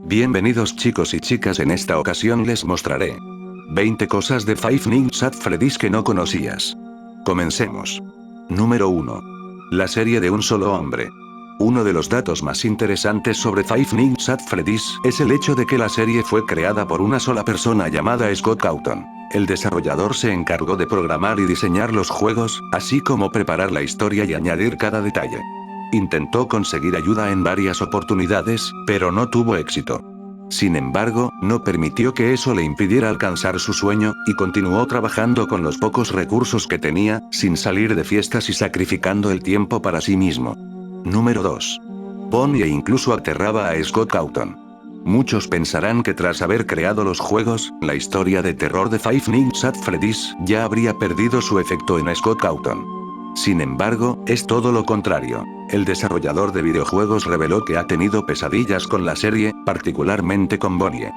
Bienvenidos chicos y chicas, en esta ocasión les mostraré 20 cosas de Five Nights at Freddy's que no conocías. Comencemos. Número 1. La serie de un solo hombre. Uno de los datos más interesantes sobre Five Nights at Freddy's es el hecho de que la serie fue creada por una sola persona llamada Scott Cawthon. El desarrollador se encargó de programar y diseñar los juegos, así como preparar la historia y añadir cada detalle. Intentó conseguir ayuda en varias oportunidades, pero no tuvo éxito. Sin embargo, no permitió que eso le impidiera alcanzar su sueño, y continuó trabajando con los pocos recursos que tenía, sin salir de fiestas y sacrificando el tiempo para sí mismo. Número 2. Bonnie incluso aterraba a Scott Cawthon. Muchos pensarán que tras haber creado los juegos, la historia de terror de Five Nights at Freddy's ya habría perdido su efecto en Scott Cawthon. Sin embargo, es todo lo contrario. El desarrollador de videojuegos reveló que ha tenido pesadillas con la serie, particularmente con Bonnie.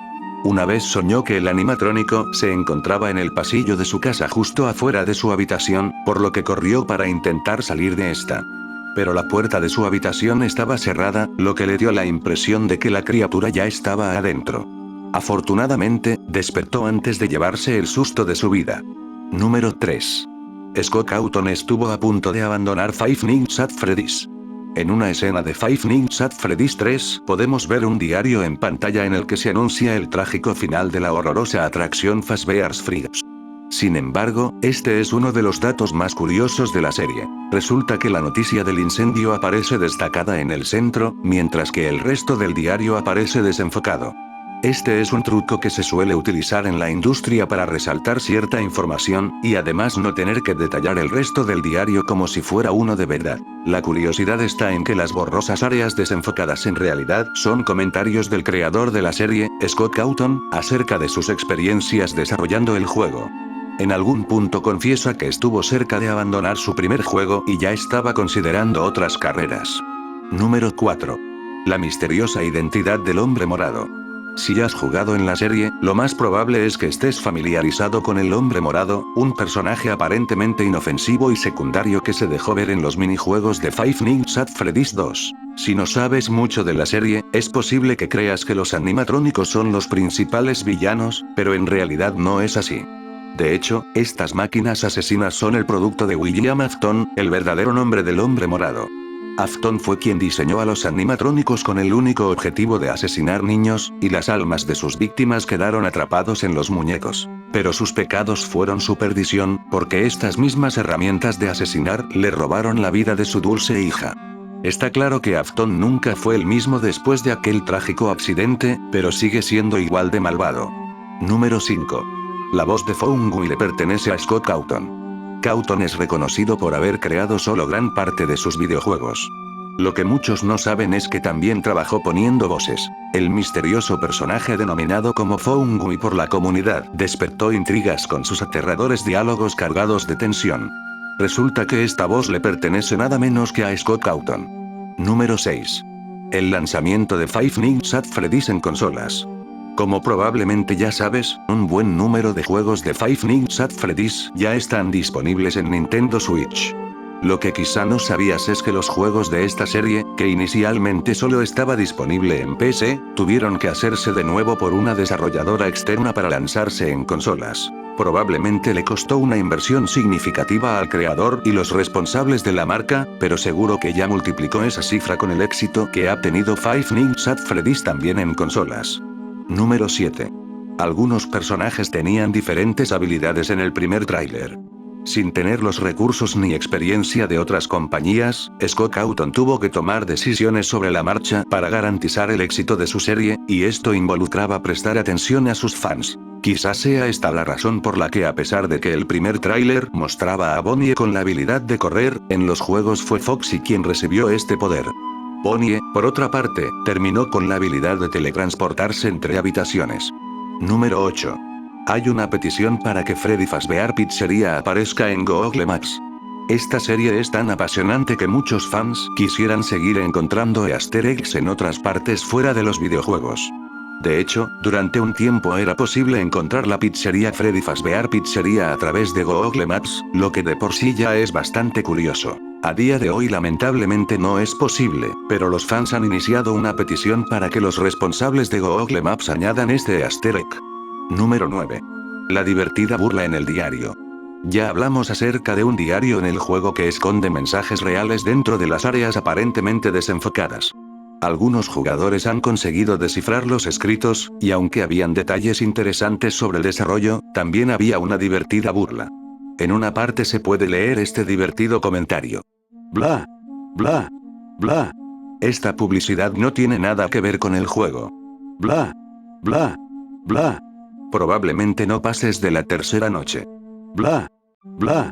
Una vez soñó que el animatrónico se encontraba en el pasillo de su casa justo afuera de su habitación, por lo que corrió para intentar salir de esta. Pero la puerta de su habitación estaba cerrada, lo que le dio la impresión de que la criatura ya estaba adentro. Afortunadamente, despertó antes de llevarse el susto de su vida. Número 3. Scott Cawthon estuvo a punto de abandonar Five Nights at Freddy's. En una escena de Five Nights at Freddy's 3, podemos ver un diario en pantalla en el que se anuncia el trágico final de la horrorosa atracción Fazbear's Fright. Sin embargo, este es uno de los datos más curiosos de la serie. Resulta que la noticia del incendio aparece destacada en el centro, mientras que el resto del diario aparece desenfocado. Este es un truco que se suele utilizar en la industria para resaltar cierta información, y además no tener que detallar el resto del diario como si fuera uno de verdad. La curiosidad está en que las borrosas áreas desenfocadas en realidad son comentarios del creador de la serie, Scott Cawthon, acerca de sus experiencias desarrollando el juego. En algún punto confiesa que estuvo cerca de abandonar su primer juego y ya estaba considerando otras carreras. Número 4. La misteriosa identidad del hombre morado. Si has jugado en la serie, lo más probable es que estés familiarizado con el hombre morado, un personaje aparentemente inofensivo y secundario que se dejó ver en los minijuegos de Five Nights at Freddy's 2. Si no sabes mucho de la serie, es posible que creas que los animatrónicos son los principales villanos, pero en realidad no es así. De hecho, estas máquinas asesinas son el producto de William Afton, el verdadero nombre del hombre morado. Afton fue quien diseñó a los animatrónicos con el único objetivo de asesinar niños, y las almas de sus víctimas quedaron atrapados en los muñecos. Pero sus pecados fueron su perdición, porque estas mismas herramientas de asesinar le robaron la vida de su dulce hija. Está claro que Afton nunca fue el mismo después de aquel trágico accidente, pero sigue siendo igual de malvado. Número 5. La voz de Fungi le pertenece a Scott Cawthon. Cawthon es reconocido por haber creado solo gran parte de sus videojuegos. Lo que muchos no saben es que también trabajó poniendo voces. El misterioso personaje denominado como Fungi por la comunidad despertó intrigas con sus aterradores diálogos cargados de tensión. Resulta que esta voz le pertenece nada menos que a Scott Cawthon. Número 6. El lanzamiento de Five Nights at Freddy's en consolas. Como probablemente ya sabes, un buen número de juegos de Five Nights at Freddy's ya están disponibles en Nintendo Switch. Lo que quizá no sabías es que los juegos de esta serie, que inicialmente solo estaba disponible en PC, tuvieron que hacerse de nuevo por una desarrolladora externa para lanzarse en consolas. Probablemente le costó una inversión significativa al creador y los responsables de la marca, pero seguro que ya multiplicó esa cifra con el éxito que ha tenido Five Nights at Freddy's también en consolas. Número 7. Algunos personajes tenían diferentes habilidades en el primer tráiler. Sin tener los recursos ni experiencia de otras compañías, Scott Cawthon tuvo que tomar decisiones sobre la marcha para garantizar el éxito de su serie, y esto involucraba prestar atención a sus fans. Quizás sea esta la razón por la que, a pesar de que el primer tráiler mostraba a Bonnie con la habilidad de correr, en los juegos fue Foxy quien recibió este poder. Bonnie, por otra parte, terminó con la habilidad de teletransportarse entre habitaciones. Número 8. Hay una petición para que Freddy Fazbear Pizzeria aparezca en Google Maps. Esta serie es tan apasionante que muchos fans quisieran seguir encontrando easter eggs en otras partes fuera de los videojuegos. De hecho, durante un tiempo era posible encontrar la pizzería Freddy Fazbear Pizzeria a través de Google Maps, lo que de por sí ya es bastante curioso. A día de hoy lamentablemente no es posible, pero los fans han iniciado una petición para que los responsables de Google Maps añadan este easter egg. Número 9. La divertida burla en el diario. Ya hablamos acerca de un diario en el juego que esconde mensajes reales dentro de las áreas aparentemente desenfocadas. Algunos jugadores han conseguido descifrar los escritos, y aunque habían detalles interesantes sobre el desarrollo, también había una divertida burla. En una parte se puede leer este divertido comentario. Bla. Bla. Bla. Esta publicidad no tiene nada que ver con el juego. Bla. Bla. Bla. Probablemente no pases de la tercera noche. Bla. Bla.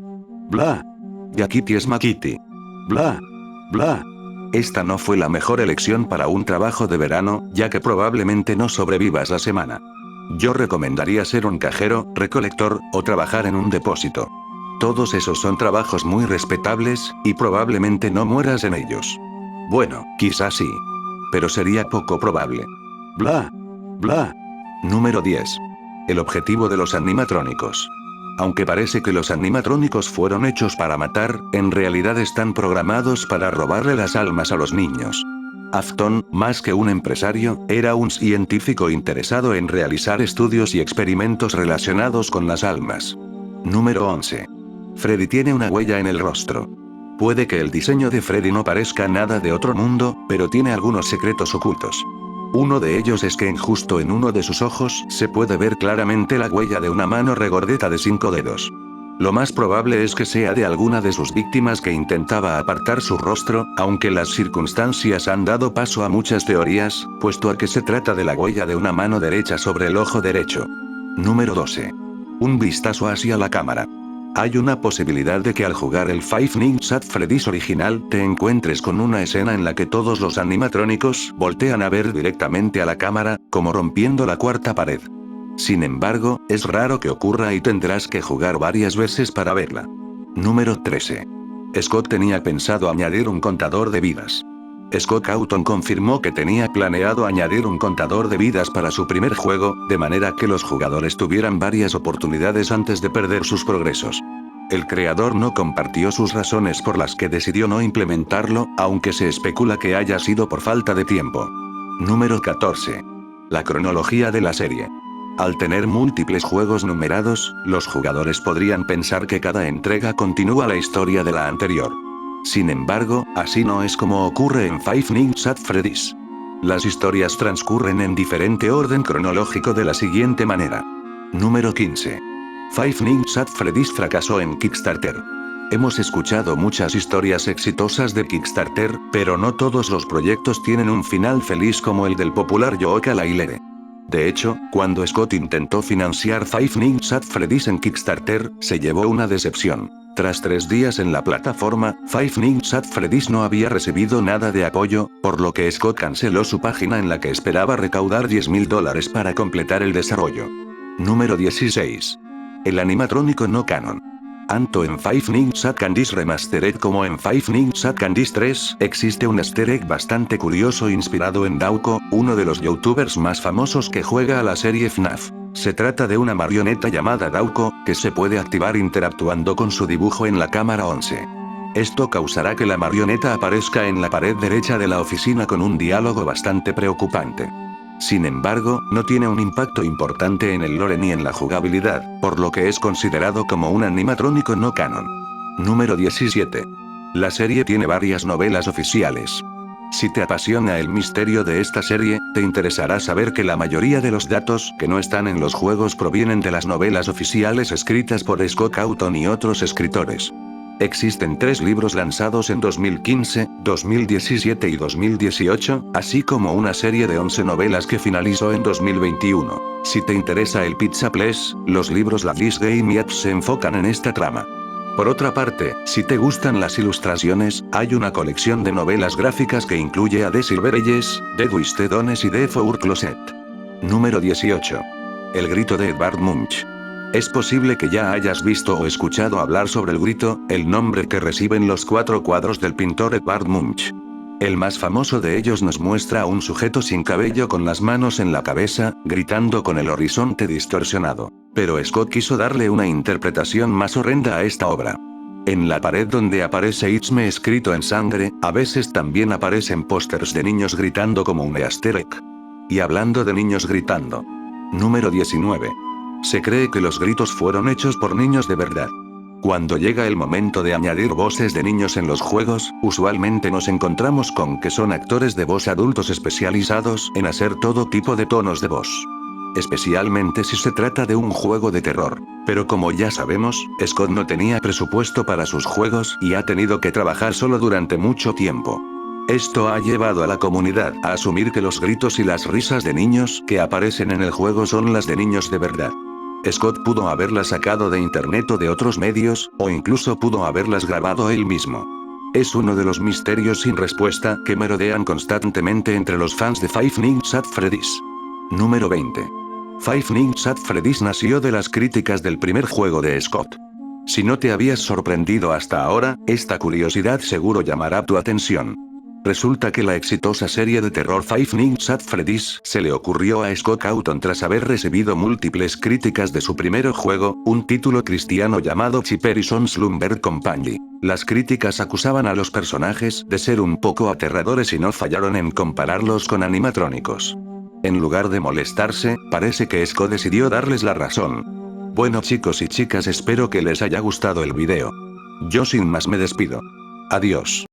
Bla. Yakiti es Makiti. Bla. Bla. Esta no fue la mejor elección para un trabajo de verano, ya que probablemente no sobrevivas la semana. Yo recomendaría ser un cajero, recolector, o trabajar en un depósito. Todos esos son trabajos muy respetables, y probablemente no mueras en ellos. Bueno, quizás sí. Pero sería poco probable. Bla. Bla. Número 10. El objetivo de los animatrónicos. Aunque parece que los animatrónicos fueron hechos para matar, en realidad están programados para robarle las almas a los niños. Afton, más que un empresario, era un científico interesado en realizar estudios y experimentos relacionados con las almas. Número 11. Freddy tiene una huella en el rostro. Puede que el diseño de Freddy no parezca nada de otro mundo, pero tiene algunos secretos ocultos. Uno de ellos es que justo en uno de sus ojos se puede ver claramente la huella de una mano regordeta de 5 dedos. Lo más probable es que sea de alguna de sus víctimas que intentaba apartar su rostro, aunque las circunstancias han dado paso a muchas teorías, puesto a que se trata de la huella de una mano derecha sobre el ojo derecho. Número 12. Un vistazo hacia la cámara. Hay una posibilidad de que al jugar el Five Nights at Freddy's original te encuentres con una escena en la que todos los animatrónicos voltean a ver directamente a la cámara, como rompiendo la cuarta pared. Sin embargo, es raro que ocurra y tendrás que jugar varias veces para verla. Número 13. Scott tenía pensado añadir un contador de vidas. Scott Cawthon confirmó que tenía planeado añadir un contador de vidas para su primer juego, de manera que los jugadores tuvieran varias oportunidades antes de perder sus progresos. El creador no compartió sus razones por las que decidió no implementarlo, aunque se especula que haya sido por falta de tiempo. Número 14. La cronología de la serie. Al tener múltiples juegos numerados, los jugadores podrían pensar que cada entrega continúa la historia de la anterior. Sin embargo, así no es como ocurre en Five Nights at Freddy's. Las historias transcurren en diferente orden cronológico de la siguiente manera. Número 15. Five Nights at Freddy's fracasó en Kickstarter. Hemos escuchado muchas historias exitosas de Kickstarter, pero no todos los proyectos tienen un final feliz como el del popular Yooka-Laylee. De hecho, cuando Scott intentó financiar Five Nights at Freddy's en Kickstarter, se llevó una decepción. Tras 3 días en la plataforma, Five Nights at Freddy's no había recibido nada de apoyo, por lo que Scott canceló su página en la que esperaba recaudar $10,000 para completar el desarrollo. Número 16. El animatrónico no canon. Tanto en Five Nights at Candy's Remastered como en Five Nights at Candy's 3 existe un easter egg bastante curioso inspirado en Dauko, uno de los youtubers más famosos que juega a la serie FNAF. Se trata de una marioneta llamada Dauko, que se puede activar interactuando con su dibujo en la cámara 11. Esto causará que la marioneta aparezca en la pared derecha de la oficina con un diálogo bastante preocupante. Sin embargo, no tiene un impacto importante en el lore ni en la jugabilidad, por lo que es considerado como un animatrónico no canon. Número 17. La serie tiene varias novelas oficiales. Si te apasiona el misterio de esta serie, te interesará saber que la mayoría de los datos que no están en los juegos provienen de las novelas oficiales escritas por Scott Cawthon y otros escritores. Existen 3 libros lanzados en 2015, 2017 y 2018, así como una serie de 11 novelas que finalizó en 2021. Si te interesa el Pizza Please, los libros La This Game Yet se enfocan en esta trama. Por otra parte, si te gustan las ilustraciones, hay una colección de novelas gráficas que incluye a The Silver Ages, The Twisted Ones y The Four Closet. Número 18. El grito de Edvard Munch. Es posible que ya hayas visto o escuchado hablar sobre el grito, el nombre que reciben los 4 cuadros del pintor Edvard Munch. El más famoso de ellos nos muestra a un sujeto sin cabello con las manos en la cabeza, gritando con el horizonte distorsionado. Pero Scott quiso darle una interpretación más horrenda a esta obra. En la pared donde aparece It's Me escrito en sangre, a veces también aparecen pósters de niños gritando como un easter egg. Y hablando de niños gritando. Número 19. Se cree que los gritos fueron hechos por niños de verdad. Cuando llega el momento de añadir voces de niños en los juegos, usualmente nos encontramos con que son actores de voz adultos especializados en hacer todo tipo de tonos de voz. Especialmente si se trata de un juego de terror. Pero como ya sabemos, Scott no tenía presupuesto para sus juegos y ha tenido que trabajar solo durante mucho tiempo. Esto ha llevado a la comunidad a asumir que los gritos y las risas de niños que aparecen en el juego son las de niños de verdad. Scott pudo haberlas sacado de internet o de otros medios, o incluso pudo haberlas grabado él mismo. Es uno de los misterios sin respuesta que merodean constantemente entre los fans de Five Nights at Freddy's. Número 20. Five Nights at Freddy's nació de las críticas del primer juego de Scott. Si no te habías sorprendido hasta ahora, esta curiosidad seguro llamará tu atención. Resulta que la exitosa serie de terror Five Nights at Freddy's se le ocurrió a Scott Cawthon tras haber recibido múltiples críticas de su primer juego, un título cristiano llamado Chipper y Son Slumber Company. Las críticas acusaban a los personajes de ser un poco aterradores y no fallaron en compararlos con animatrónicos. En lugar de molestarse, parece que Scott decidió darles la razón. Bueno chicos y chicas, espero que les haya gustado el video. Yo sin más me despido. Adiós.